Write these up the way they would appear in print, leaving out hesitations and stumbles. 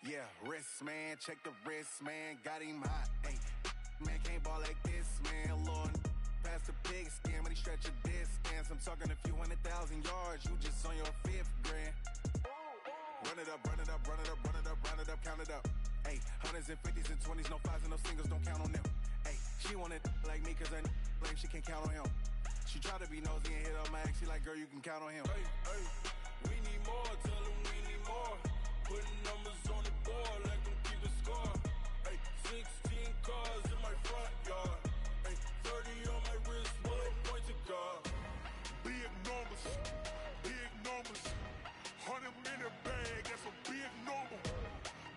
Yeah, wrist, man, check the wrist, man, got him hot. Hey, man, can't ball like this, man. Lord, past the pig skin when he stretch a distance. I'm talking a few 100,000 yards, you just on your 5th grand. Run it up, run it up, run it up, run it up, run it up, count it up. Hey, hundreds and 50s and 20s, no 5s and no singles, don't count on them. Hey, she wanted like me cause her like she can't count on him. She tried to be nosy and hit up my ex, she like, girl, you can count on him. Hey, hey, we need more, tell them we need more. Putting numbers on the board, let them keep the score. Hey, 16 cars in my front yard. Hey, 30 on my wrist, bullet point to God. Big numbers, 100 minute bag, that's a big number.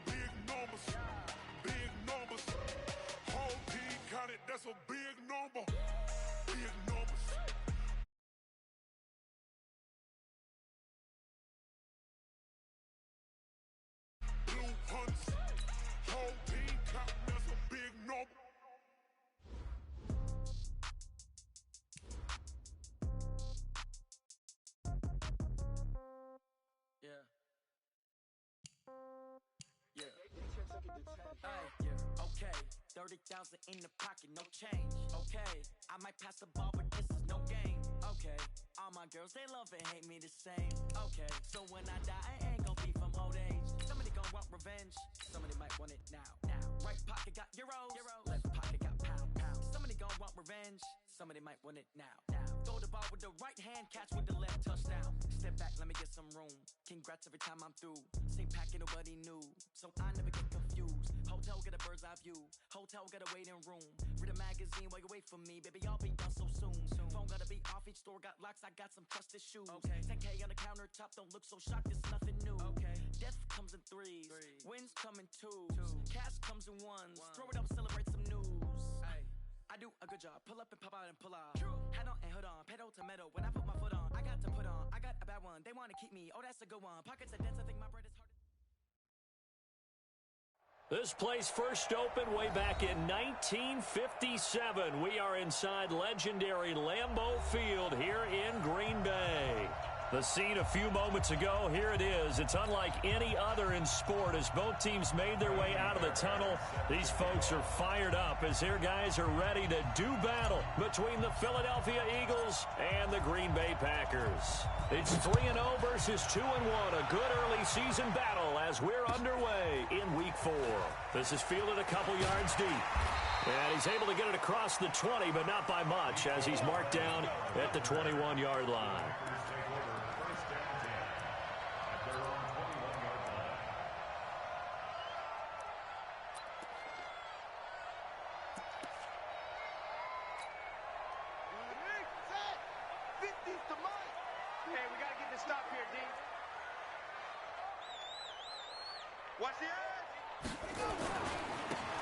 Big numbers, whole team counted, that's a big number. Big numbers. Blue hunts, whole team counting, that's a big number. Okay, 30,000 in the pocket, no change. Okay, I might pass the ball, but this is no game. Okay, all my girls, they love and hate me the same. Okay, so when I die, I ain't gon' be from old age. Somebody gon' want revenge, somebody might want it now. Right pocket got euros, left pocket got pounds. Somebody gon' want revenge, somebody might want it now. Throw the ball with the right hand, catch with the left, touchdown. Step back, let me get some room. Congrats every time I'm through. Same packet, nobody knew, so I never get confused. Hotel get a bird's eye view. Hotel got a waiting room. Read a magazine while you wait for me. Baby, I'll be done so soon. Phone gotta be off, each store got locks. I got some trusted shoes. Okay. 10K on the countertop, don't look so shocked, it's nothing new. Okay. Death comes in threes. Wins come in twos. Cash comes in ones. Throw it up, celebrate some news. Ay. I do a good job. Pull up and pop out and pull out. Head on and hood on. Pedal to metal. When I put my foot on, I got to put on. I got a bad one. They wanna keep me. Oh, that's a good one. Pockets are dense. I think my bread is hard. This place first opened way back in 1957. We are inside legendary Lambeau Field here in Green Bay. The scene a few moments ago, here it is. It's unlike any other in sport as both teams made their way out of the tunnel. These folks are fired up as their guys are ready to do battle between the Philadelphia Eagles and the Green Bay Packers. It's 3-0 versus 2-1, a good early season battle as we're underway in Week 4. This is fielded a couple yards deep. And he's able to get it across the 20, but not by much as he's marked down at the 21-yard line.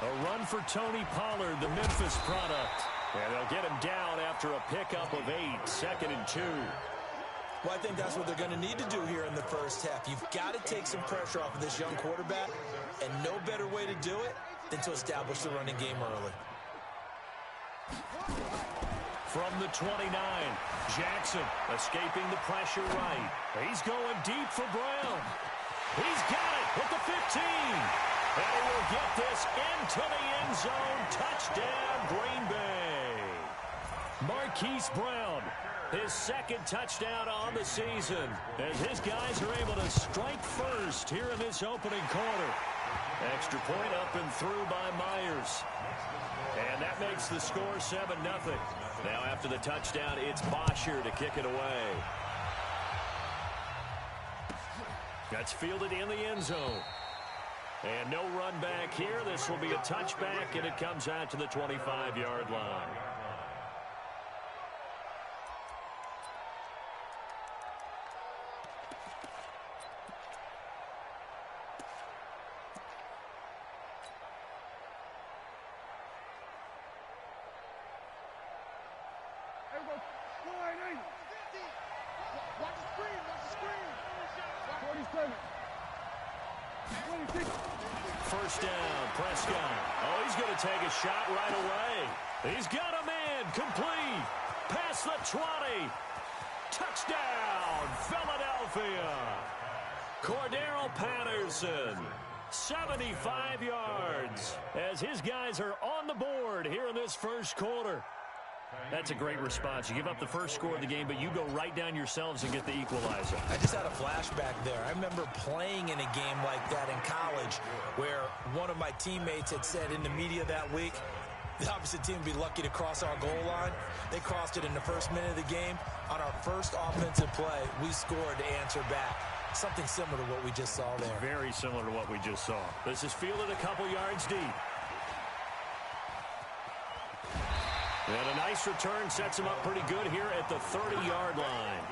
A run for Tony Pollard, the Memphis product. And they'll get him down after a pickup of 8, 2nd and 2. Well, I think that's what they're going to need to do here in the first half. You've got to take some pressure off of this young quarterback, and no better way to do it than to establish the running game early. From the 29, Jackson escaping the pressure right. He's going deep for Brown. He's got it at the 15. And he will get this into the end zone. Touchdown, Green Bay. Marquise Brown, his 2nd touchdown on the season, as his guys are able to strike first here in this opening quarter. Extra point up and through by Myers. And that makes the score 7-0. Now after the touchdown, it's Bosher to kick it away. That's fielded in the end zone. And no run back here. This will be a touchback, and it comes out to the 25-yard line. First down, Prescott. Oh, he's going to take a shot right away. He's got a man, complete. Past the 20. Touchdown, Philadelphia. Cordero Patterson 75 yards as his guys are on the board here in this first quarter. That's a great response. You give up the first score of the game, but you go right down yourselves and get the equalizer. I just had a flashback there. I remember playing in a game like that in college where one of my teammates had said in the media that week, the opposite team would be lucky to cross our goal line. They crossed it in the first minute of the game. On our first offensive play, we scored to answer back. Something similar to what we just saw there. Very similar to what we just saw. This is fielded a couple yards deep. And a nice return sets him up pretty good here at the 30-yard line.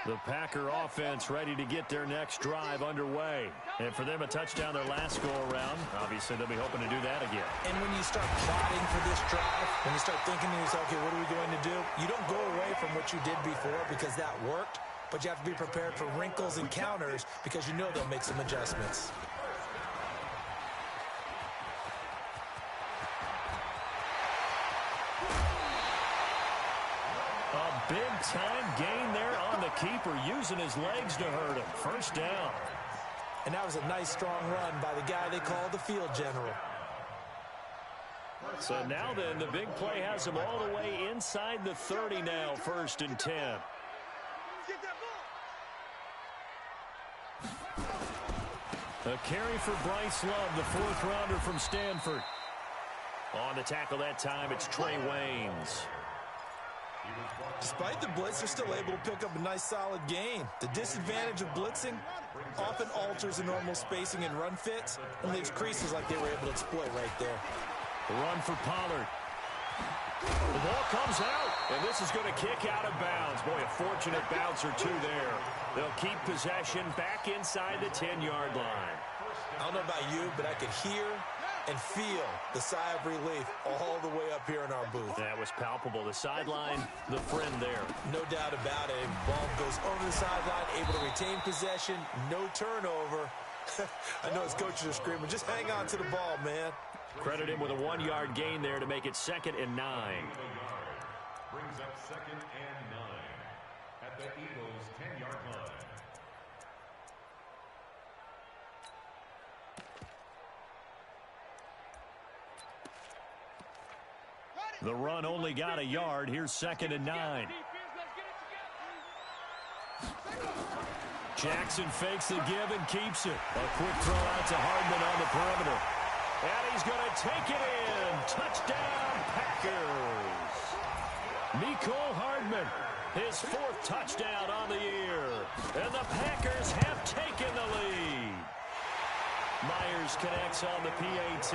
The Packer offense ready to get their next drive underway. And for them, a touchdown their last go-around. Obviously, they'll be hoping to do that again. And when you start plotting for this drive, when you start thinking to yourself, okay, what are we going to do? You don't go away from what you did before because that worked, but you have to be prepared for wrinkles and counters because you know they'll make some adjustments. A big-time gain there on the keeper, using his legs to hurt him. First down. And that was a nice, strong run by the guy they call the field general. So now then, the big play has him all the way inside the 30 now, 1st and 10. A carry for Bryce Love, the 4th-rounder from Stanford. On the tackle that time, it's Trey Waynes. Despite the blitz, they're still able to pick up a nice, solid gain. The disadvantage of blitzing often alters the normal spacing and run fits and leaves creases like they were able to exploit right there. The run for Pollard. The ball comes out, and this is going to kick out of bounds. Boy, a fortunate bounce or two there. They'll keep possession back inside the 10-yard line. I don't know about you, but I could hear and feel the sigh of relief all the way up here in our booth. That was palpable. The sideline, the friend there. No doubt about it. Ball goes over the sideline, able to retain possession, no turnover. I know his coaches are screaming, just hang on to the ball, man. Credit him with a 1-yard gain there to make it 2nd and 9. Brings up 2nd and 9 at the Eagles' 10-yard line. The run only got a yard. Here's 2nd and 9. Jackson fakes the give and keeps it. A quick throw out to Hardman on the perimeter. And he's going to take it in. Touchdown, Packers. Mecole Hardman, his 4th touchdown on the year. And the Packers have taken the lead. Myers connects on the PAT,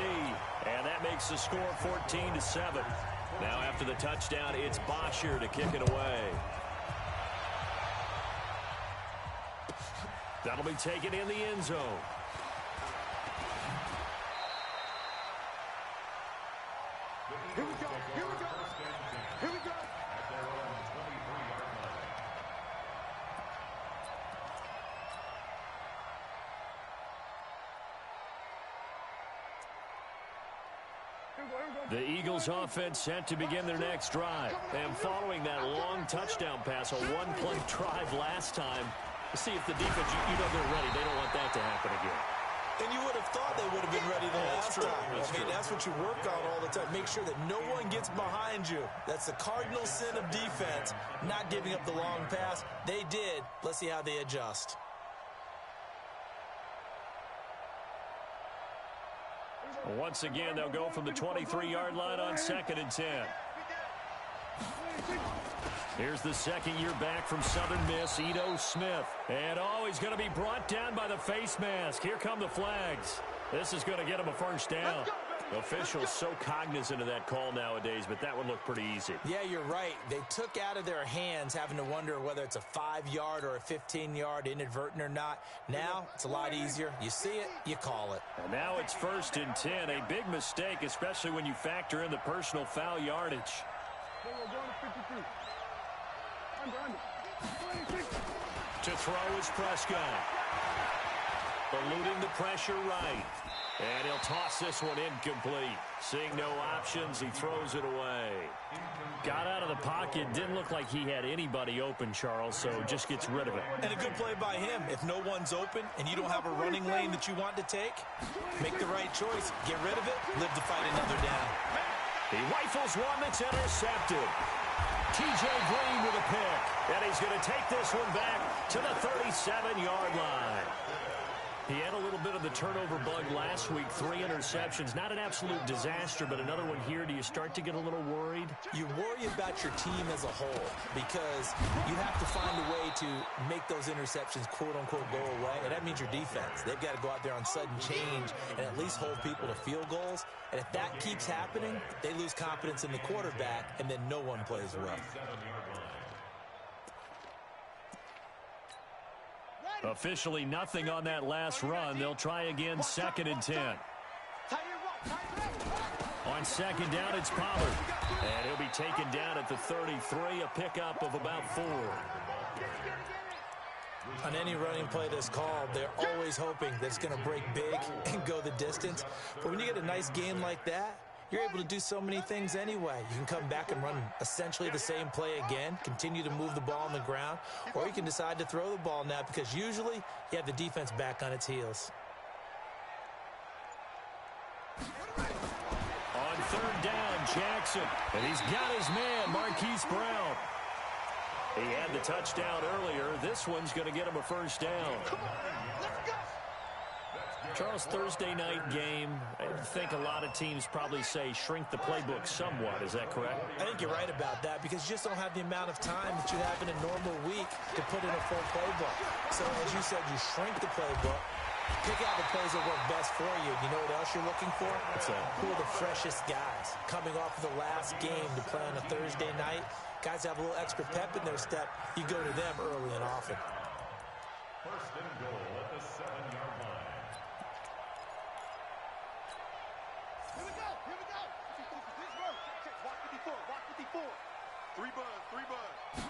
and that makes the score 14-7. Now after the touchdown, it's Bosher to kick it away. That'll be taken in the end zone. Here we go. Here we go. Here we go. At their own 23-yard line. The Eagles offense set to begin their next drive. And following that long touchdown pass, a one-play drive last time, see if the defense, you know they're ready. They don't want that to happen again. And you would have thought they would have been ready the last time. That's what you work on all the time. Make sure that no one gets behind you. That's the cardinal sin of defense, not giving up the long pass. They did. Let's see how they adjust. Once again, they'll go from the 23-yard line on 2nd and 10. Here's the second-year back from Southern Miss, Ito Smith. And he's going to be brought down by the face mask. Here come the flags. This is going to get him a first down. Officials so cognizant of that call nowadays, but that would look pretty easy. Yeah, you're right. They took out of their hands having to wonder whether it's a 5-yard or a 15-yard, inadvertent or not. Now, it's a lot easier. You see it, you call it. And now it's 1st and 10. A big mistake, especially when you factor in the personal foul yardage. To throw is Prescott. Eluding the pressure right. And he'll toss this one incomplete. Seeing no options, he throws it away. Got out of the pocket. Didn't look like he had anybody open, Charles, so just gets rid of it. And a good play by him. If no one's open and you don't have a running lane that you want to take, make the right choice. Get rid of it. Live to fight another down. He rifles one that's intercepted. T.J. Green with a pick. And he's going to take this one back to the 37-yard line. He had a little bit of the turnover bug last week, 3 interceptions. Not an absolute disaster, but another one here. Do you start to get a little worried? You worry about your team as a whole because you have to find a way to make those interceptions, quote-unquote, go away, and that means your defense. They've got to go out there on sudden change and at least hold people to field goals. And if that keeps happening, they lose confidence in the quarterback, and then no one plays well. Officially nothing on that last run. They'll try again, 2nd and 10. On 2nd down, it's Pollard. And he'll be taken down at the 33, a pickup of about 4. On any running play that's called, they're always hoping that it's going to break big and go the distance. But when you get a nice game like that, you're able to do so many things anyway. You can come back and run essentially the same play again, continue to move the ball on the ground, or you can decide to throw the ball now because usually you have the defense back on its heels. On 3rd down, Jackson. And he's got his man, Marquise Brown. He had the touchdown earlier. This one's going to get him a 1st down. Charles, Thursday night game, I think a lot of teams probably say shrink the playbook somewhat. Is that correct? I think you're right about that because you just don't have the amount of time that you have in a normal week to put in a full playbook. So, as you said, you shrink the playbook, pick out the plays that work best for you. You know what else you're looking for? What's that? Who are the freshest guys coming off of the last game to play on a Thursday night? Guys have a little extra pep in their step. You go to them early and often. 1st and goal at the 7-yard line. Here we go. This work. Watch 54. Watch 54. 3 buzz.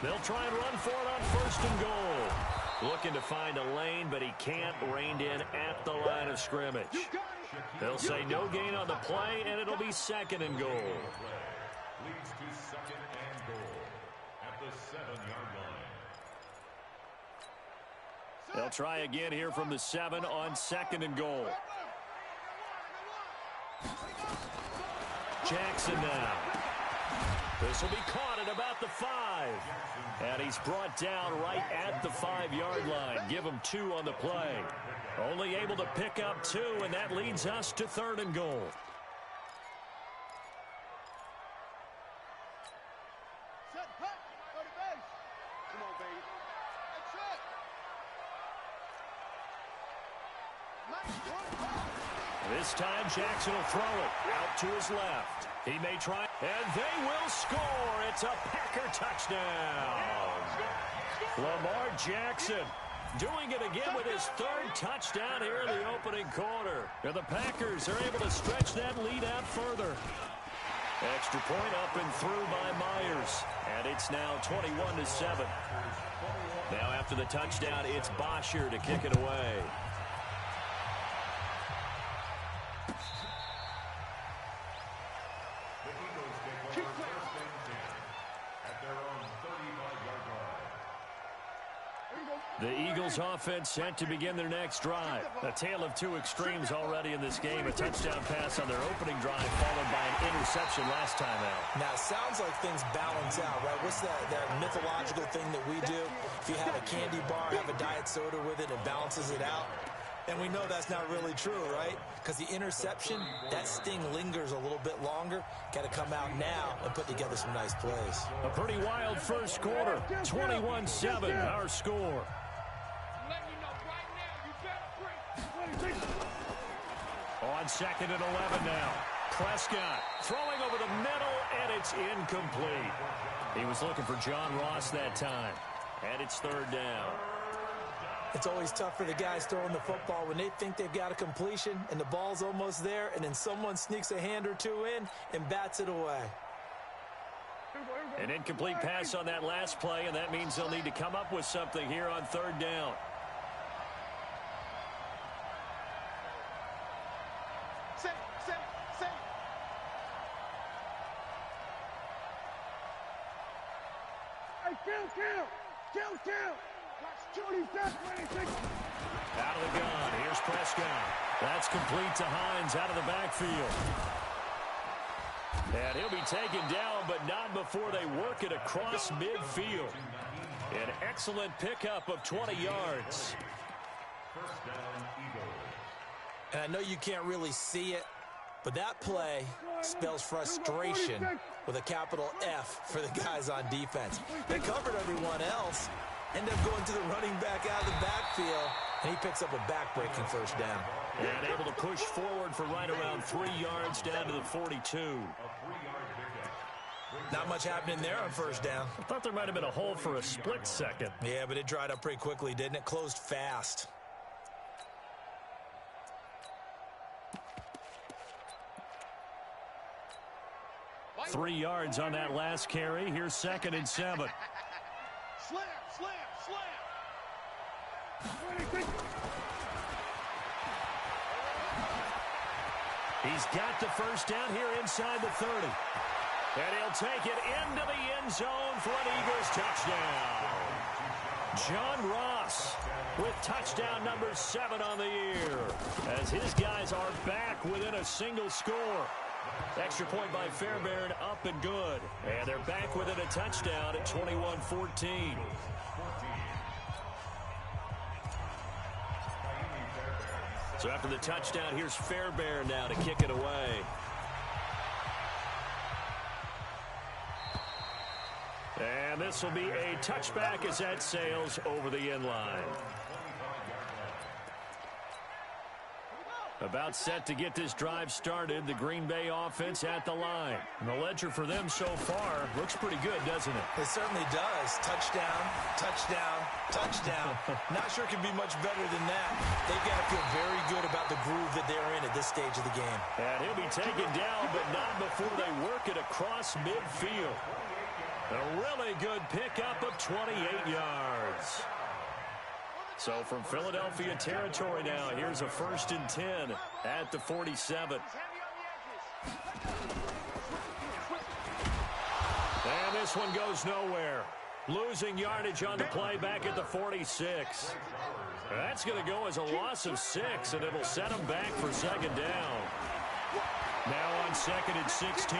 They'll try and run for it on 1st and goal. Looking to find a lane, but he can't. Reined in at the line of scrimmage. They'll say no gain on the play, and it'll be 2nd and goal. Leads to 2nd and goal at the 7-yard line. They'll try again here from the 7 on 2nd and goal. Jackson now. This will be caught at about the 5. And he's brought down right at the 5-yard line. Give him 2 on the play. Only able to pick up 2, and that leads us to 3rd and goal. This time, Jackson will throw it out to his left. He may try, and they will score. It's a Packer touchdown. Lamar Jackson doing it again with his 3rd touchdown here in the opening quarter. And the Packers are able to stretch that lead out further. Extra point up and through by Myers. And it's now 21-7. Now after the touchdown, it's Bosher to kick it away. The Eagles offense set to begin their next drive. A tale of 2 extremes already in this game. A touchdown pass on their opening drive followed by an interception last time out. Now, it sounds like things balance out, right? What's that mythological thing that we do? If you have a candy bar, have a diet soda with it, it balances it out. And we know that's not really true, right? Because the interception, that sting lingers a little bit longer. Got to come out now and put together some nice plays. A pretty wild first quarter. 21-7, our score. On 2nd and 11 now. Prescott throwing over the middle, and it's incomplete. He was looking for John Ross that time. And it's 3rd down. It's always tough for the guys throwing the football when they think they've got a completion and the ball's almost there, and then someone sneaks a hand or 2 in and bats it away. An incomplete pass on that last play, and that means they'll need to come up with something here on 3rd down. Out of the gun, here's Prescott. That's complete to Hines out of the backfield. And he'll be taken down, but not before they work it across midfield. An excellent pickup of 20 yards. And I know you can't really see it, but that play spells frustration with a capital F for the guys on defense. They covered everyone else, end up going to the running back out of the backfield, and he picks up a back-breaking first down. And able to push forward for right around 3 yards down to the 42. Not much happening there on first down. I thought there might have been a hole for a split second. Yeah, but it dried up pretty quickly, didn't it? Closed fast. What? 3 yards on that last carry. Here's 2nd and 7. Slam, slam, slam. He's got the first down here inside the 30. And he'll take it into the end zone for an Eagles touchdown. John Ross with touchdown number 7 on the year, as his guys are back within a single score. Extra point by Fairbairn, up and good. And they're back within a touchdown at 21-14. So after the touchdown, here's Fairbairn now to kick it away. And this will be a touchback as that sails over the end line. About set to get this drive started. The Green Bay offense at the line. And the ledger for them so far looks pretty good, doesn't it? It certainly does. Touchdown, touchdown, touchdown. Not sure it can be much better than that. They've got to feel very good about the groove that they're in at this stage of the game. And he'll be taken down, but not before they work it across midfield. A really good pickup of 28 yards. So from Philadelphia territory now, here's a 1st and 10 at the 47. And this one goes nowhere. Losing yardage on the play back at the 46. That's going to go as a loss of 6, and it'll set them back for 2nd down. Now on 2nd and 16,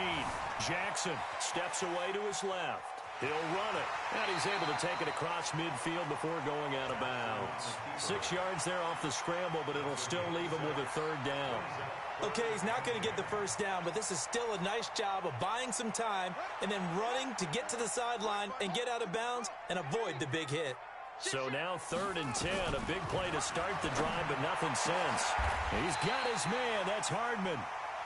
Jackson steps away to his left. He'll run it, and he's able to take it across midfield before going out of bounds. 6 yards there off the scramble, but it'll still leave him with a 3rd down. Okay, he's not going to get the first down, but this is still a nice job of buying some time and then running to get to the sideline and get out of bounds and avoid the big hit. So now 3rd and 10, a big play to start the drive, but nothing since. He's got his man, that's Hardman.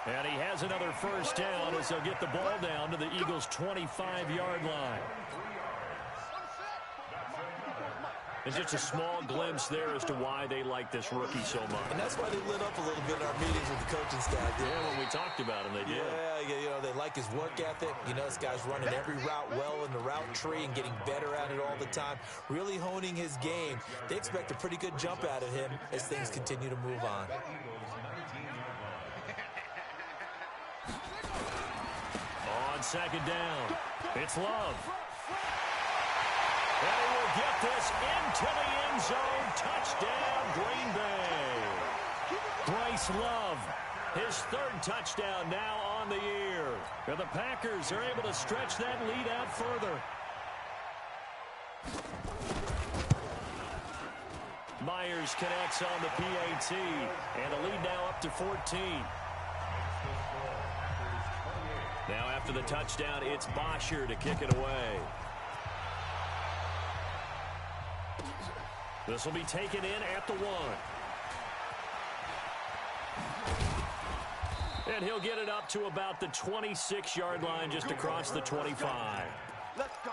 And he has another first down as they'll get the ball down to the Eagles' 25-yard line. And just a small glimpse there as to why they like this rookie so much. And that's why they lit up a little bit in our meetings with the coaching staff. Yeah, when we talked about him, they did. Yeah, you know, they like his work ethic. You know, this guy's running every route well in the route tree and getting better at it all the time, really honing his game. They expect a pretty good jump out of him as things continue to move on. On 2nd down, it's Love. And he will get this into the end zone. Touchdown, Green Bay. Bryce Love, his 3rd touchdown now on the year. And the Packers are able to stretch that lead out further. Myers connects on the PAT, and the lead now up to 14. Now after the touchdown, it's Bosher to kick it away. This will be taken in at the 1. And he'll get it up to about the 26-yard line, just across the 25. Let's go.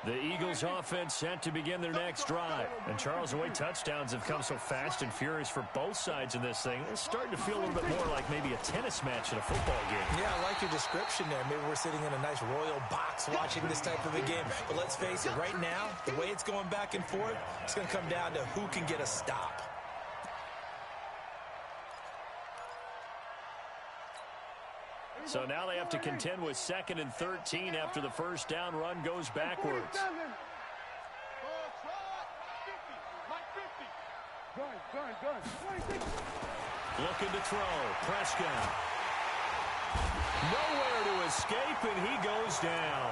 The Eagles offense set to begin their next drive. And Charles, the way touchdowns have come so fast and furious for both sides in this thing, it's starting to feel a little bit more like maybe a tennis match in a football game. Yeah, I like your description there. Maybe we're sitting in a nice royal box watching this type of a game. But let's face it, right now, the way it's going back and forth, it's going to come down to who can get a stop. So now they have to contend with 2nd and 13 after the first down run goes backwards. Looking to throw. Prescott. Nowhere to escape, and he goes down.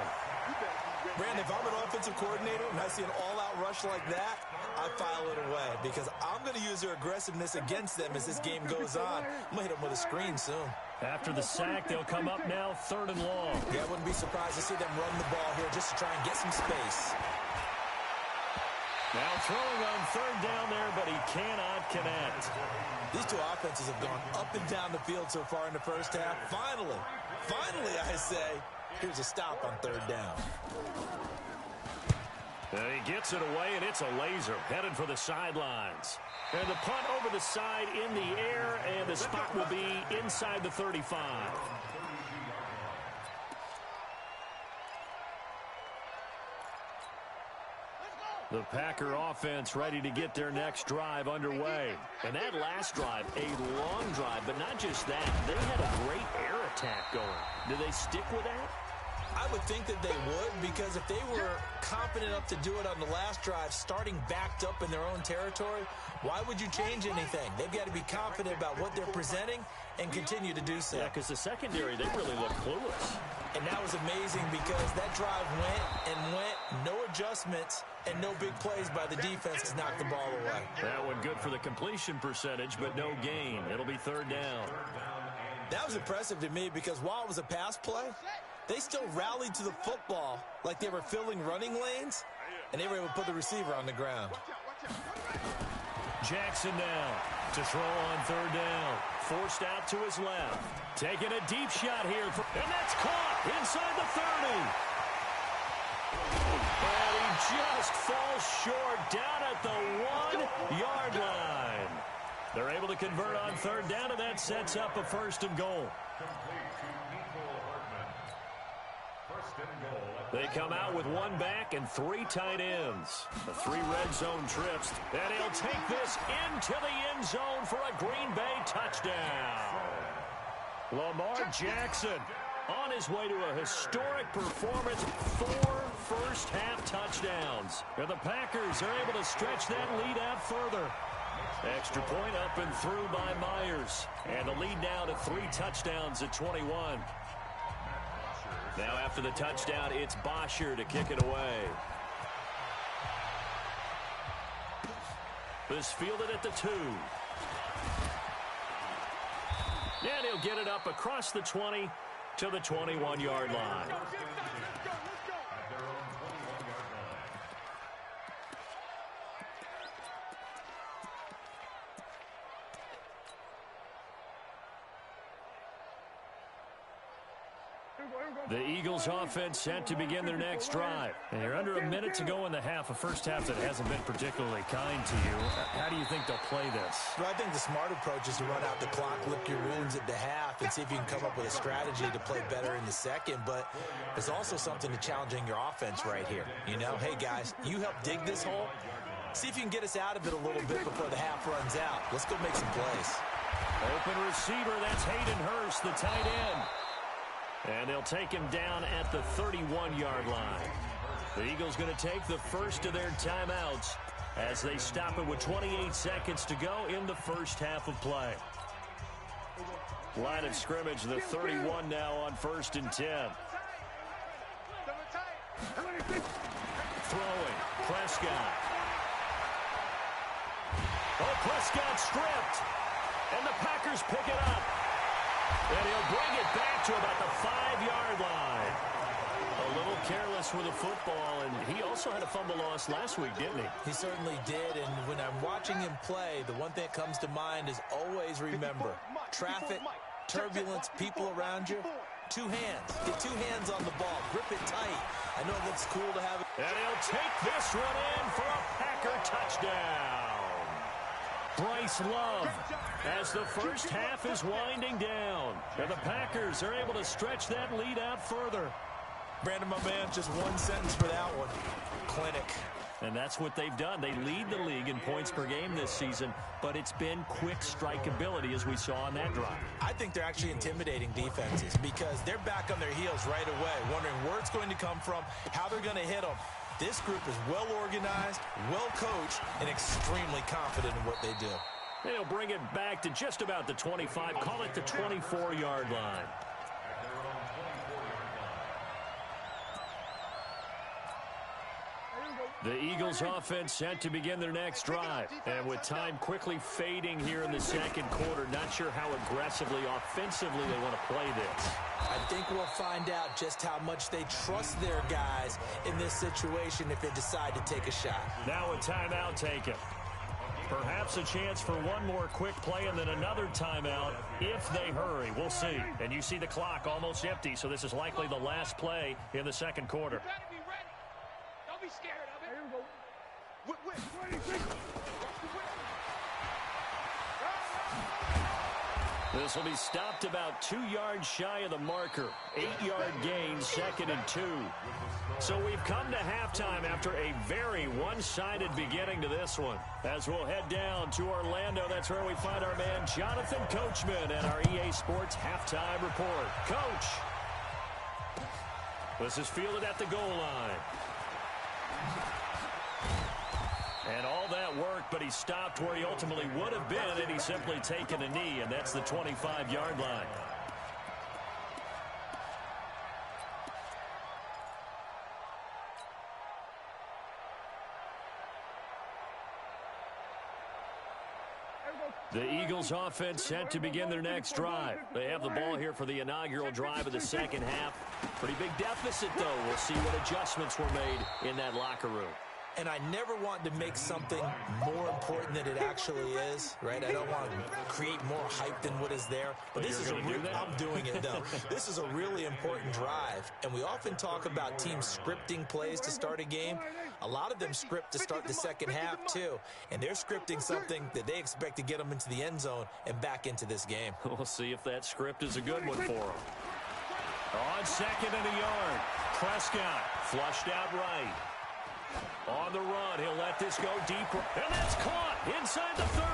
Brandon, if I'm an offensive coordinator and I see an all-out rush like that, I file it away because I'm going to use their aggressiveness against them as this game goes on. I'm going to hit them with a screen soon. After the sack, they'll come up now 3rd and long. Yeah, I wouldn't be surprised to see them run the ball here just to try and get some space. Now throwing on 3rd down there, but he cannot connect. These two offenses have gone up and down the field so far in the first half. Finally, I say, here's a stop on 3rd down. He gets it away, and it's a laser headed for the sidelines. And the punt over the side in the air, and the spot will be inside the 35. The Packer offense ready to get their next drive underway. And that last drive, a long drive, but not just that. They had a great air attack going. Do they stick with that? I would think that they would, because if they were confident enough to do it on the last drive, starting backed up in their own territory, why would you change anything? They've got to be confident about what they're presenting and continue to do so. Yeah, because the secondary, they really look clueless. And that was amazing because that drive went, no adjustments, and no big plays by the defense to knock the ball away. That one good for the completion percentage, but no gain. It'll be 3rd down. That was impressive to me because while it was a pass play, they still rallied to the football like they were filling running lanes, and they were able to put the receiver on the ground. Jackson now to throw on 3rd down. Forced out to his left. Taking a deep shot here. And that's caught inside the 30. And he just falls short down at the 1-yard line. They're able to convert on 3rd down, and that sets up a 1st and goal. They come out with 1 back and 3 tight ends. The 3 red zone trips. And he'll take this into the end zone for a Green Bay touchdown. Lamar Jackson on his way to a historic performance. 4 first-half touchdowns. And the Packers are able to stretch that lead out further. Extra point up and through by Myers. And the lead now to 3 touchdowns at 21. Now after the touchdown, it's Bosher to kick it away. This fielded at the 2. And he'll get it up across the 20 to the 21-yard line. The Eagles offense set to begin their next drive. And you're under a minute to go in the half, a first half that hasn't been particularly kind to you. How do you think they'll play this? Well, I think the smart approach is to run out the clock, lick your wounds at the half, and see if you can come up with a strategy to play better in the second. But there's also something to challenging your offense right here. You know, hey, guys, you help dig this hole. See if you can get us out of it a little bit before the half runs out. Let's go make some plays. Open receiver, that's Hayden Hurst, the tight end. And they'll take him down at the 31-yard line. The Eagles going to take the first of their timeouts as they stop it with 28 seconds to go in the first half of play. Line of scrimmage, the 31 now on 1st and 10. Throwing, Prescott. Oh, Prescott stripped. And the Packers pick it up. And he'll bring it back to about the 5-yard line. A little careless with the football, and he also had a fumble loss last week, didn't he? He certainly did, and when I'm watching him play, the one thing that comes to mind is always remember, traffic, turbulence, people around you, 2 hands. Get 2 hands on the ball. Grip it tight. I know it looks cool to have it. And he'll take this one in for a Packer touchdown. Bryce Love as the first half is winding down. And the Packers are able to stretch that lead out further. Brandon, my man, just one sentence for that one. Clinic. And that's what they've done. They lead the league in points per game this season, but it's been quick strikeability as we saw on that drive. I think they're actually intimidating defenses because they're back on their heels right away, wondering where it's going to come from, how they're going to hit them. This group is well organized, well coached, and extremely confident in what they do. They'll bring it back to just about the 25, call it the 24-yard line. The Eagles offense set to begin their next drive. And with time quickly fading here in the second quarter, not sure how aggressively, offensively they want to play this. I think we'll find out just how much they trust their guys in this situation if they decide to take a shot. Now a timeout taken. Perhaps a chance for one more quick play and then another timeout if they hurry. We'll see. And you see the clock almost empty, so this is likely the last play in the second quarter. You better be ready. Don't be scared of it. Here we go. This will be stopped about 2 yards shy of the marker. 8-yard gain, 2nd and 2. So we've come to halftime after a very one-sided beginning to this one. As we'll head down to Orlando, that's where we find our man Jonathan Coachman and our EA Sports Halftime Report. Coach! This is fielded at the goal line. And all that worked, but he stopped where he ultimately would have been, and he's simply taken a knee, and that's the 25-yard line. The Eagles offense set to begin their next drive. They have the ball here for the inaugural drive of the second half. Pretty big deficit, though. We'll see what adjustments were made in that locker room. And I never want to make something more important than it actually is, right? I don't want to create more hype than what is there. But this is I'm doing it, though. This is a really important drive. And we often talk about teams scripting plays to start a game. A lot of them script to start the second half, too. And they're scripting something that they expect to get them into the end zone and back into this game. We'll see if that script is a good one for them. On 2nd and a yard, Prescott flushed out right. On the run, he'll let this go deeper. And that's caught inside the 30.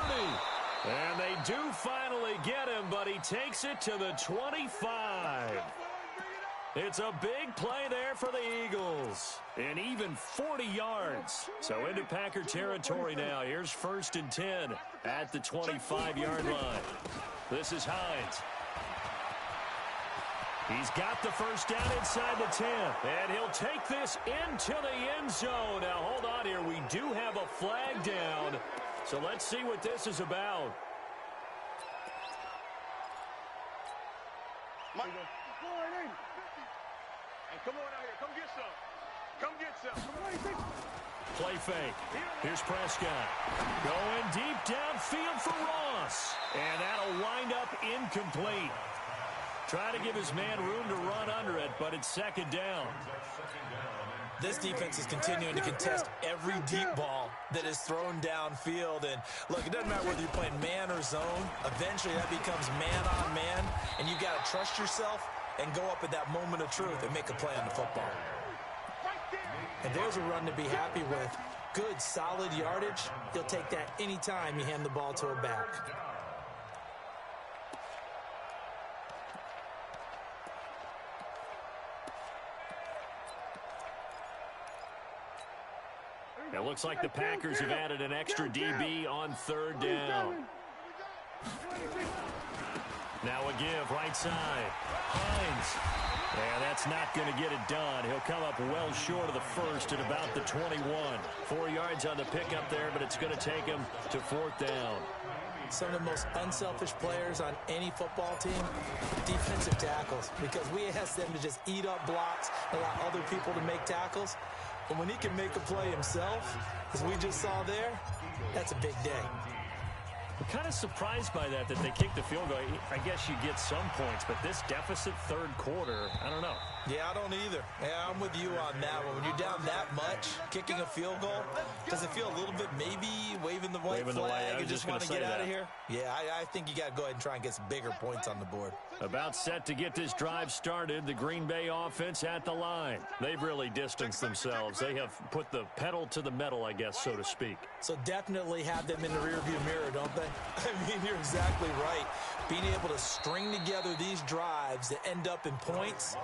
And they do finally get him, but he takes it to the 25. It's a big play there for the Eagles. And even 40 yards. So into Packer territory now. Here's 1st and 10 at the 25-yard line. This is Hines. He's got the first down inside the 10. And he'll take this into the end zone. Now, hold on here. We do have a flag down. So let's see what this is about. Mike. Hey, come on out here. Come get some. Come get some. Play fake. Here's Prescott. Going deep downfield for Ross. And that'll wind up incomplete. Trying to give his man room to run under it, but it's 2nd down. This defense is continuing to contest every deep ball that is thrown downfield. And, look, it doesn't matter whether you're playing man or zone. Eventually, that becomes man-on-man, and you've got to trust yourself and go up at that moment of truth and make a play on the football. And there's a run to be happy with. Good, solid yardage. You'll take that anytime you hand the ball to a back. It looks like the Packers have added an extra DB on 3rd down. Now a give, right side. Hines. And that's not going to get it done. He'll come up well short of the first at about the 21. 4 yards on the pickup there, but it's going to take him to 4th down. Some of the most unselfish players on any football team, defensive tackles, because we ask them to just eat up blocks, allow other people to make tackles. But when he can make a play himself, as we just saw there, that's a big day. Kind of surprised by that they kicked the field goal. I guess you get some points, but this deficit third quarter, I don't know. Yeah, I don't either. Yeah, I'm with you on that one. When you're down that much, kicking a field goal, does it feel a little bit maybe waving the white flag and just want to get out of here? Yeah, I think you got to go ahead and try and get some bigger points on the board. About set to get this drive started, the Green Bay offense at the line. They've really distanced themselves. They have put the pedal to the metal, I guess, so to speak. So definitely have them in the rearview mirror, don't they? I mean, you're exactly right. Being able to string together these drives that end up in points,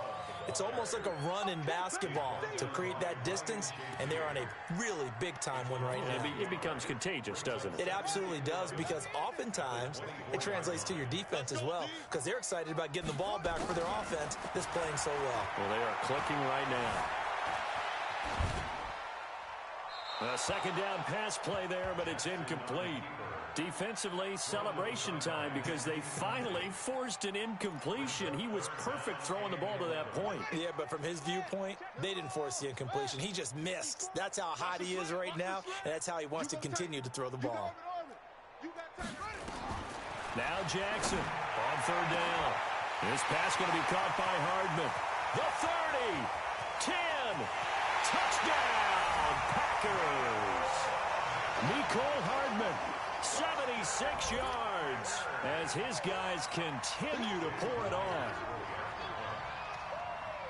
it's almost like a run in basketball to create that distance, and they're on a really big-time one right now. It becomes contagious, doesn't it? It absolutely does, because oftentimes it translates to your defense as well, because they're excited about getting the ball back for their offense that's playing so well. Well, they are clicking right now. A second down pass play there, but it's incomplete. Defensively, celebration time because they finally forced an incompletion. He was perfect throwing the ball to that point. Yeah, but from his viewpoint, they didn't force the incompletion. He just missed. That's how hot he is right now, and that's how he wants to continue to throw the ball. Now Jackson on third down. This pass going to be caught by Hardman. The 30, 10, touchdown, Packers. Nicole Hardman, 76 yards as his guys continue to pour it on.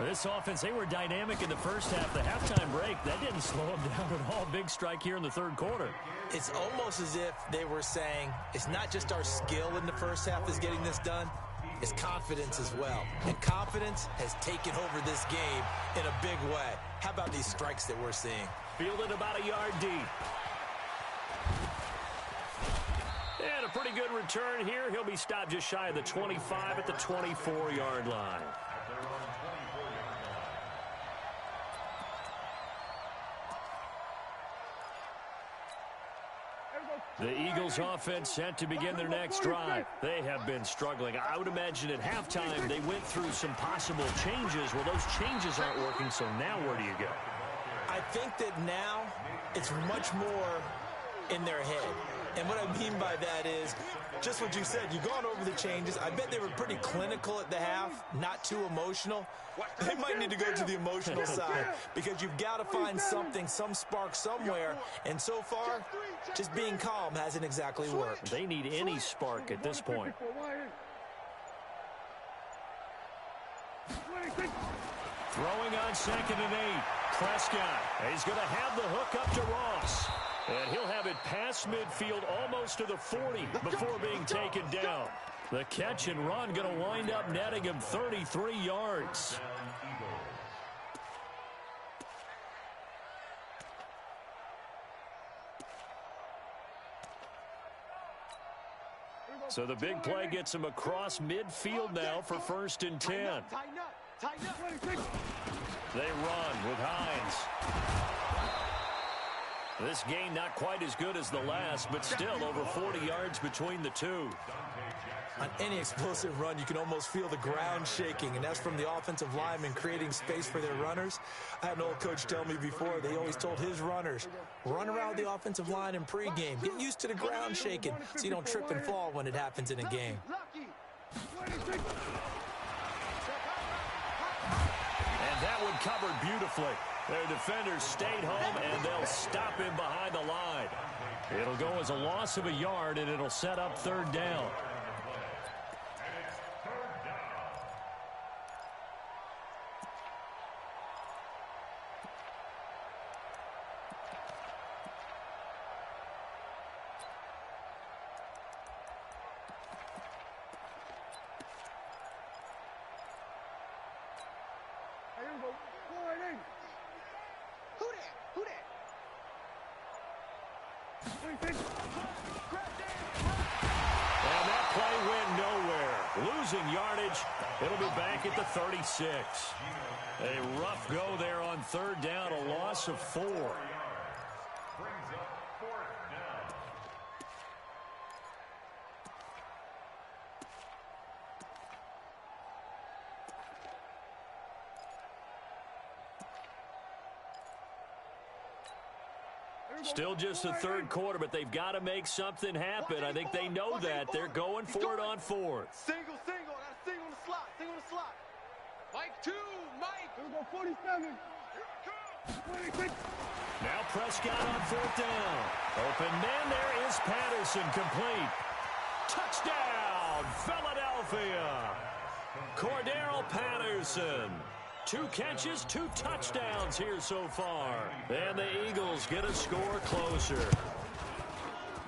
This offense, they were dynamic in the first half. The halftime break, that didn't slow them down at all. Big strike here in the third quarter. It's almost as if they were saying, it's not just our skill in the first half is getting this done, it's confidence as well. And confidence has taken over this game in a big way. How about these strikes that we're seeing? Fielded about a yard deep. And a pretty good return here. He'll be stopped just shy of the 25 at the 24-yard line. The Eagles offense set to begin their next drive. They have been struggling. I would imagine at halftime they went through some possible changes. Well, those changes aren't working, so now where do you go? I think that now it's much more in their head. And what I mean by that is just what you said. You've gone over the changes. I bet they were pretty clinical at the half, not too emotional. They might need to go to the emotional side because you've got to find something, some spark somewhere. And so far, just being calm hasn't exactly worked. They need any spark at this point. Throwing on 2nd and 8. Prescott. He's going to have the hook up to Ross. And he'll have it past midfield almost to the 40 before being taken down. The catch and run going to wind up netting him 33 yards. So the big play gets him across midfield now for 1st and 10. They run with Hines. This game not quite as good as the last, but still over 40 yards between the two. On any explosive run, you can almost feel the ground shaking, and that's from the offensive linemen creating space for their runners. I had an old coach tell me before, they always told his runners, run around the offensive line in pregame. Get used to the ground shaking so you don't trip and fall when it happens in a game. And that one covered beautifully. Their defenders stayed home, and they'll stop him behind the line. It'll go as a loss of a yard, and it'll set up 3rd down. Losing yardage. It'll be back at the 36. A rough go there on 3rd down, a loss of 4. Brings up 4th down. Still just the third quarter, but they've got to make something happen. I think they know that. They're going for it on fourth. Single. Got a single on the slot. Single on the slot. Mike 2. Mike. Here we go, 47. Now Prescott on fourth down. Open man, there is Patterson, complete. Touchdown, Philadelphia. Cordero Patterson. 2 catches, 2 touchdowns here so far. And the Eagles get a score closer.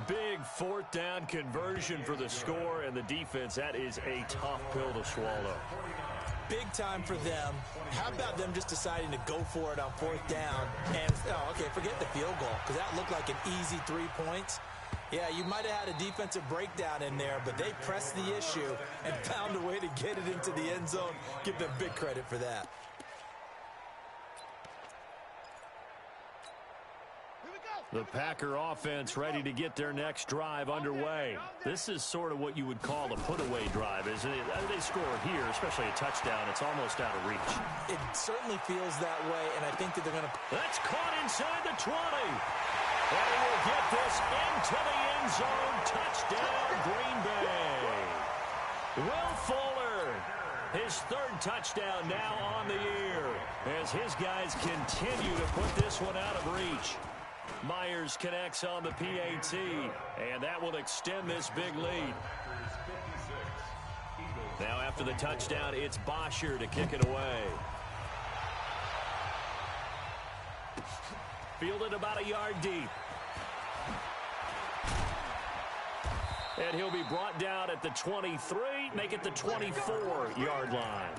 Big fourth down conversion for the score, and the defense, that is a tough pill to swallow. Big time for them. How about them just deciding to go for it on fourth down? And, forget the field goal, because that looked like an easy 3 points. Yeah, you might have had a defensive breakdown in there, but they pressed the issue and found a way to get it into the end zone. Give them big credit for that. The Packer offense ready to get their next drive underway. This is sort of what you would call a put-away drive, isn't it? They score here, especially a touchdown. It's almost out of reach. It certainly feels that way, and I think that they're going to... That's caught inside the 20. And he will get this into the end zone. Touchdown, Green Bay. Will Fuller, his third touchdown now on the year, as his guys continue to put this one out of reach. Myers connects on the PAT, and that will extend this big lead. Now after the touchdown, it's Bosher to kick it away. Fielded about a yard deep. And he'll be brought down at the 23, make it the 24-yard line.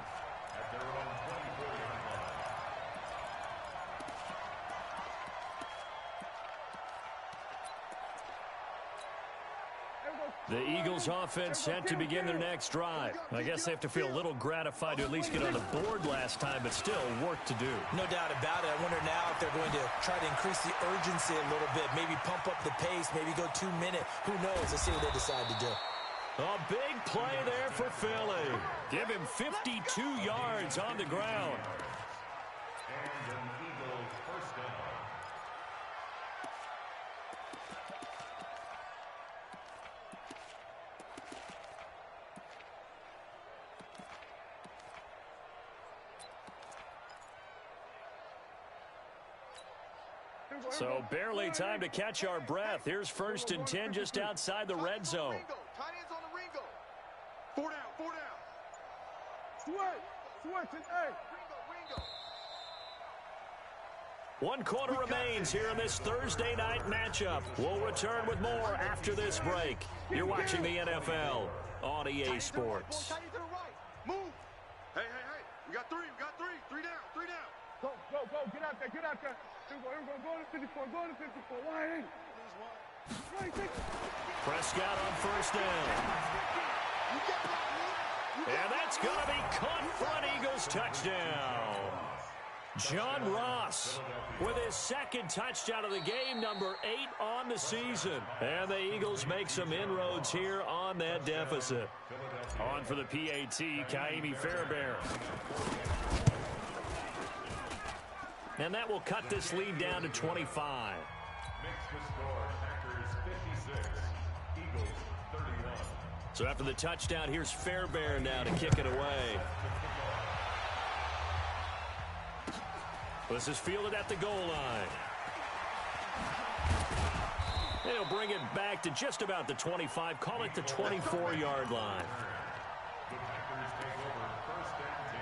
The Eagles offense set to begin their next drive. I guess they have to feel a little gratified to at least get on the board last time, but still work to do. No doubt about it. I wonder now if they're going to try to increase the urgency a little bit, maybe pump up the pace, maybe go 2 minute. Who knows? Let's see what they decide to do. A big play there for Philly. Give him 52 yards on the ground. And an Eagles first down. So barely time to catch our breath. Here's 1st and 10 just outside the red zone. Tight ends on the Ringo. 4 down. Switch it, hey. Ringo. 1 quarter remains here in this Thursday night matchup. We'll return with more after this break. You're watching the NFL on EA Sports. Tight end to the right. Move. Hey. We got 3. 3 down. Go. Get out there. Here we go. Go to 54. Why? Prescott on 1st down. And that's going to be caught for an Eagles touchdown. John Ross with his 2nd touchdown of the game, number 8 on the season. And the Eagles make some inroads here on that deficit. On for the PAT, Kaimi Fairbairn. And that will cut this lead down to 25. Makes the score Packers 56, Eagles 31. So after the touchdown, here's Fairbairn now to kick it away. This is fielded at the goal line. And he'll bring it back to just about the 25, call it the 24-yard line. The Packers take over 1st and 10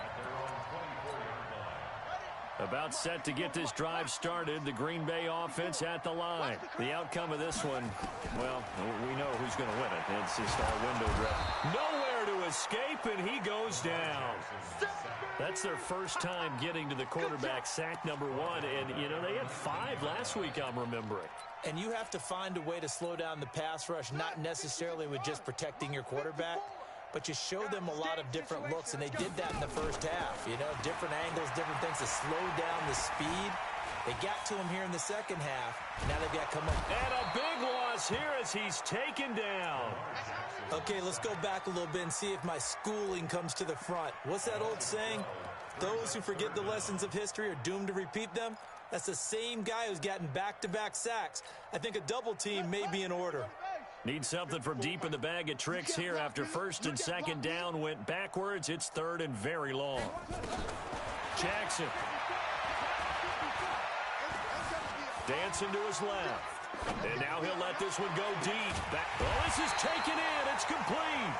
at their own 24-yard line. About set to get this drive started. The Green Bay offense at the line. The outcome of this one, well, we know who's going to win it. It's just our window draft. Nowhere to escape, and he goes down. That's their first time getting to the quarterback, sack number 1. And, they had 5 last week, I'm remembering. And you have to find a way to slow down the pass rush, not necessarily with just protecting your quarterback, but you show them a lot of different looks, and they did that in the first half. Different angles, different things to slow down the speed. They got to him here in the second half. Now they've got to come up. And a big loss here as he's taken down. Okay, let's go back a little bit and see if my schooling comes to the front. What's that old saying? Those who forget the lessons of history are doomed to repeat them. That's the same guy who's gotten back-to-back sacks. I think a double team may be in order. Need something from deep in the bag of tricks here after first and second down went backwards. It's third and very long. Jackson. Dancing to his left. And now he'll let this one go deep. Oh, this is taken in. It's complete.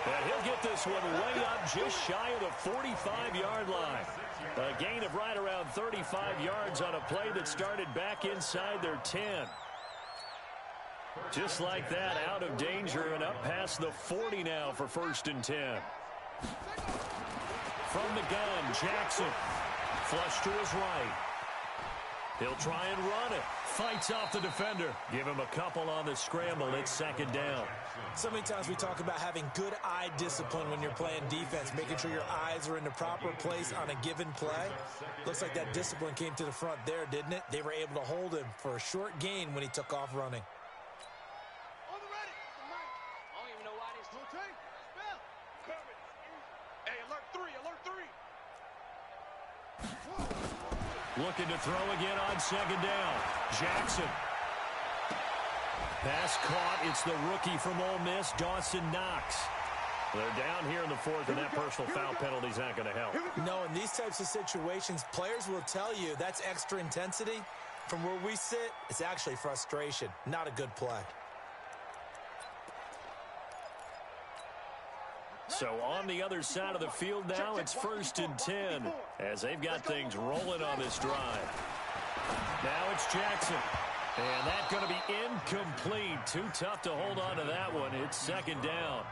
And he'll get this one way up just shy of the 45-yard line. A gain of right around 35 yards on a play that started back inside their 10. Just like that, out of danger and up past the 40 now for first and 10. From the gun, Jackson. Flush to his right. He'll try and run it. Fights off the defender. Give him a couple on the scramble. It's second down. So many times we talk about having good eye discipline when you're playing defense, making sure your eyes are in the proper place on a given play. Looks like that discipline came to the front there, didn't it? They were able to hold him for a short gain when he took off running. Looking to throw again on second down. Jackson. Pass caught. It's the rookie from Ole Miss, Dawson Knox. They're down here in the fourth, and that personal foul penalty is not going to help. No, in these types of situations, players will tell you that's extra intensity. From where we sit, it's actually frustration, not a good play. So on the other side of the field now, it's first and 10 as they've got things rolling on this drive. Now it's Jackson. And that's going to be incomplete. Too tough to hold on to that one. It's second down.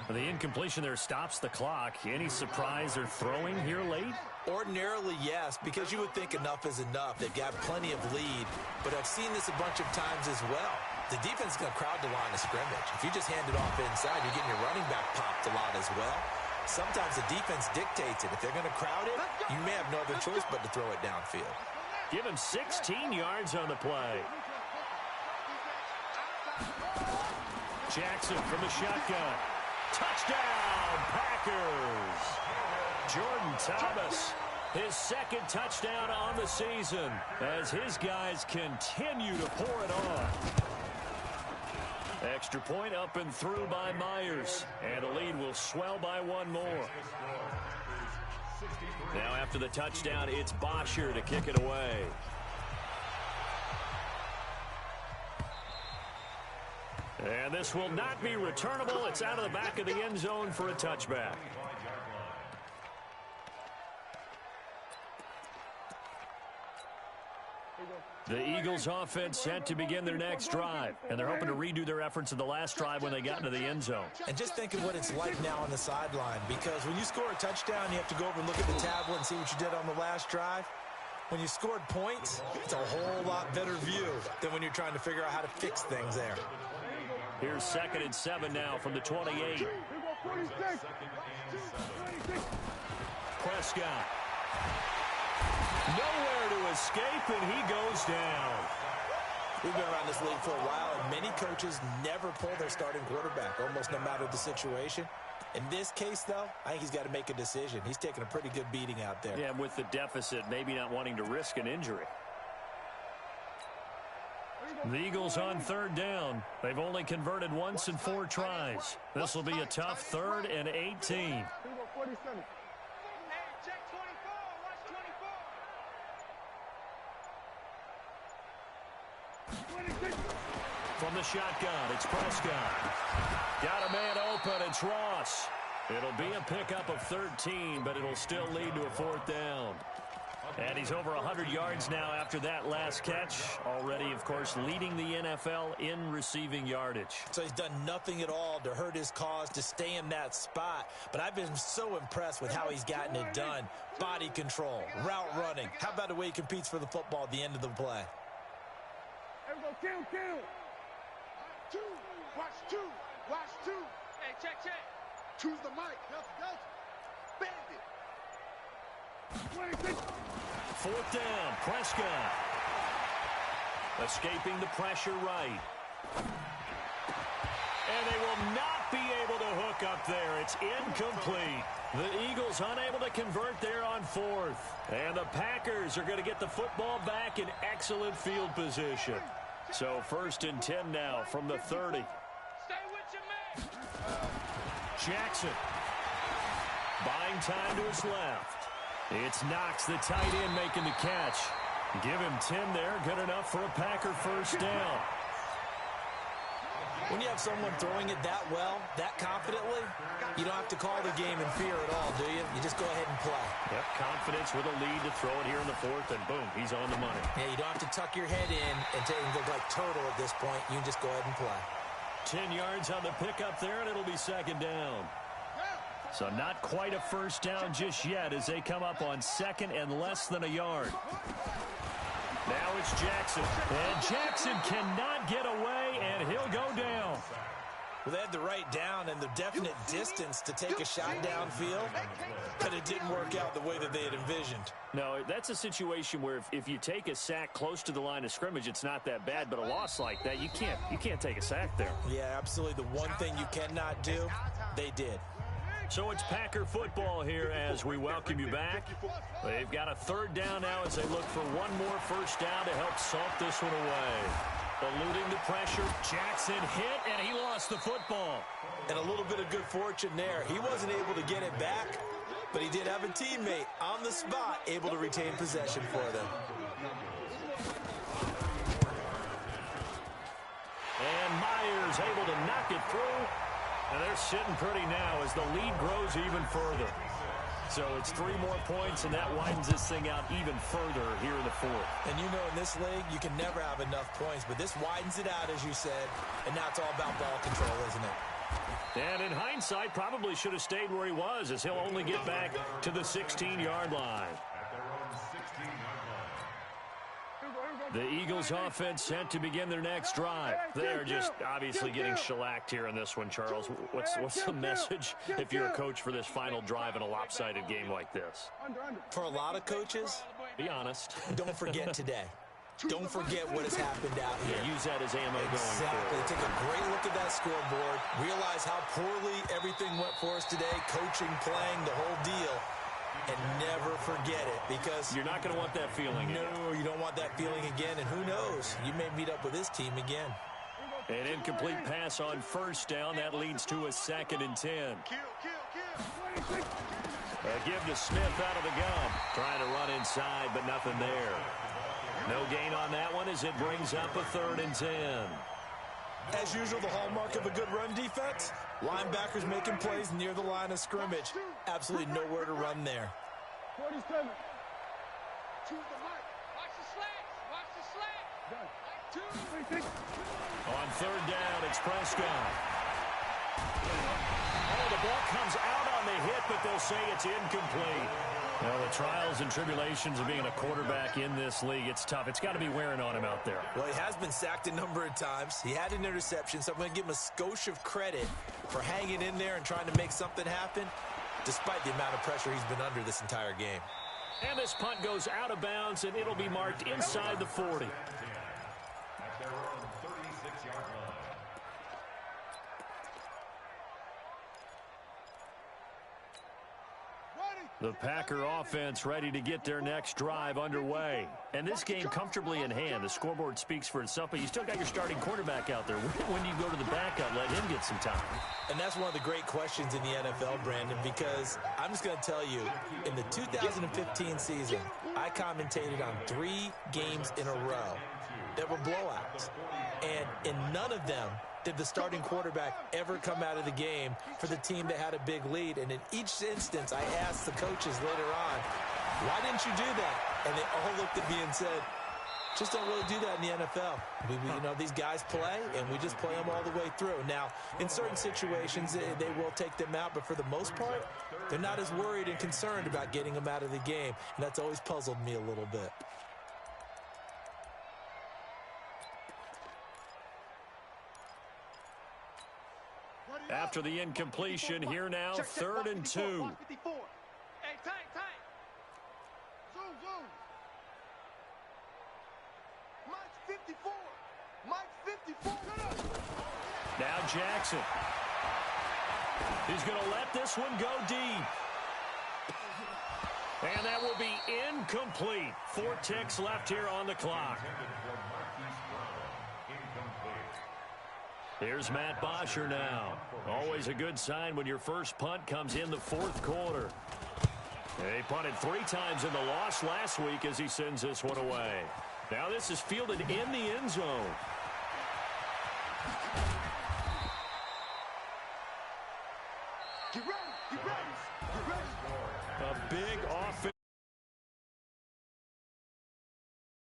The incompletion there stops the clock. Any surprise or throwing here late? Ordinarily, yes, because you would think enough is enough. They've got plenty of lead, but I've seen this a bunch of times as well. The defense is going to crowd the line of scrimmage. If you just hand it off inside, you're getting your running back popped a lot as well. Sometimes the defense dictates it. If they're going to crowd it, you may have no other choice but to throw it downfield. Give him 16 yards on the play. Jackson from the shotgun. Touchdown, Packers! Jordan Thomas, his second touchdown on the season as his guys continue to pour it on. Extra point up and through by Myers, and the lead will swell by one more. Now after the touchdown, it's Bosher to kick it away. And this will not be returnable. It's out of the back of the end zone for a touchback. The Eagles offense set to begin their next drive, and they're hoping to redo their efforts in the last drive when they got into the end zone. And just think of what it's like now on the sideline, because when you score a touchdown, you have to go over and look at the tablet and see what you did on the last drive. When you scored points, it's a whole lot better view than when you're trying to figure out how to fix things there. Here's 2nd and 7 now from the 28. Prescott. Nowhere to escape, and he goes down. We've been around this league for a while, and many coaches never pull their starting quarterback, almost no matter the situation. In this case, though, I think he's got to make a decision. He's taking a pretty good beating out there. Yeah, with the deficit, maybe not wanting to risk an injury. The Eagles on 3rd down. They've only converted once in 4 tries. This will be a tough 3rd and 18. From the shotgun, it's Prescott. Got a man open, it's Ross. It'll be a pickup of 13, but it'll still lead to a 4th down. And he's over 100 yards now after that last catch. Already, of course, leading the NFL in receiving yardage. So he's done nothing at all to hurt his cause, to stay in that spot. But I've been so impressed with how he's gotten it done. Body control, route running. How about the way he competes for the football at the end of the play? Kill. 2, watch 2, watch 2. Hey, check. Choose the mic. Delta. Bandit. 26. 4th down, Prescott. Escaping the pressure right. And they will not be able to hook up there. it's incomplete. The Eagles unable to convert there on fourth. And the Packers are going to get the football back in excellent field position. So 1st and 10 now from the 30. Jackson buying time to his left. It's Knox, the tight end, making the catch. Give him 10 there. Good enough for a Packer first down. When you have someone throwing it that well, that confidently, you don't have to call the game in fear at all, do you? You just go ahead and play. Yep, confidence with a lead to throw it here in the fourth, and boom, he's on the money. Yeah, you don't have to tuck your head in and look like turtle at this point. You can just go ahead and play. 10 yards on the pickup there, and it'll be 2nd down. So not quite a first down just yet as they come up on 2nd and less than a yard. Now it's Jackson. And Jackson cannot get away, and he'll go down. Well, they had the right down and the definite distance to take a shot downfield, but it didn't work out the way that they had envisioned. No, that's a situation where if you take a sack close to the line of scrimmage, it's not that bad, but a loss like that, you can't take a sack there. Yeah, absolutely. The one thing you cannot do, they did. So it's Packer football here as we welcome you back. They've got a 3rd down now as they look for one more first down to help salt this one away. Eluding the pressure, Jackson hit, and he lost the football. And a little bit of good fortune there. He wasn't able to get it back, but he did have a teammate on the spot able to retain possession for them. And Myers able to knock it through. And they're sitting pretty now as the lead grows even further. So it's 3 more points, and that widens this thing out even further here in the 4th. And you know in this league, you can never have enough points, but this widens it out, as you said, and now it's all about ball control, isn't it? And in hindsight, probably should have stayed where he was, as he'll only get back to the 16-yard line. The Eagles offense set to begin their next drive. They're just obviously getting shellacked here in this one, Charles. What's the message if you're a coach for this final drive in a lopsided game like this? For a lot of coaches, be honest. Don't forget today. Don't forget what has happened out here. Use that as ammo going forward. Exactly. Take a great look at that scoreboard. Realize how poorly everything went for us today. Coaching, playing, the whole deal. And never forget it, because you're not going to want that feeling again. No, you don't want that feeling again, and who knows, you may meet up with this team again. An incomplete pass on first down. That leads to a 2nd and 10. A give to Smith out of the gun. Trying to run inside, but nothing there. No gain on that one as it brings up a 3rd and 10. As usual, the hallmark of a good run defense, linebackers making plays near the line of scrimmage. Absolutely nowhere to run there. 47. To the right. Watch the slants. Watch the slants. On 3rd down, it's Prescott. Oh, the ball comes out on the hit, but they'll say it's incomplete. Well, the trials and tribulations of being a quarterback in this league, it's tough. It's got to be wearing on him out there. Well, he has been sacked a number of times. He had an interception, so I'm going to give him a skosh of credit for hanging in there and trying to make something happen, despite the amount of pressure he's been under this entire game. And this punt goes out of bounds, and it'll be marked inside the 40. At their own 36-yard line. The Packer offense ready to get their next drive underway. And this game comfortably in hand. The scoreboard speaks for itself, but you still got your starting quarterback out there. When do you go to the backup, let him get some time? And that's one of the great questions in the NFL, Brandon, because I'm just going to tell you, in the 2015 season, I commentated on 3 games in a row that were blowouts. And in none of them did the starting quarterback ever come out of the game for the team that had a big lead. And in each instance, I asked the coaches later on, why didn't you do that? And they all looked at me and said, just don't really do that in the NFL. You know, these guys play, and we just play them all the way through. Now, in certain situations, they will take them out, but for the most part, they're not as worried and concerned about getting them out of the game. And that's always puzzled me a little bit. After the incompletion, here now, 3rd and 2. Hey, tight. Zoom. Mike's 54. Now Jackson. He's going to let this one go deep. And that will be incomplete. 4 ticks left here on the clock. Here's Matt Bosher now. Always a good sign when your first punt comes in the 4th quarter. He punted 3 times in the loss last week as he sends this one away. Now this is fielded in the end zone. Get ready, get ready, get ready. A big offense.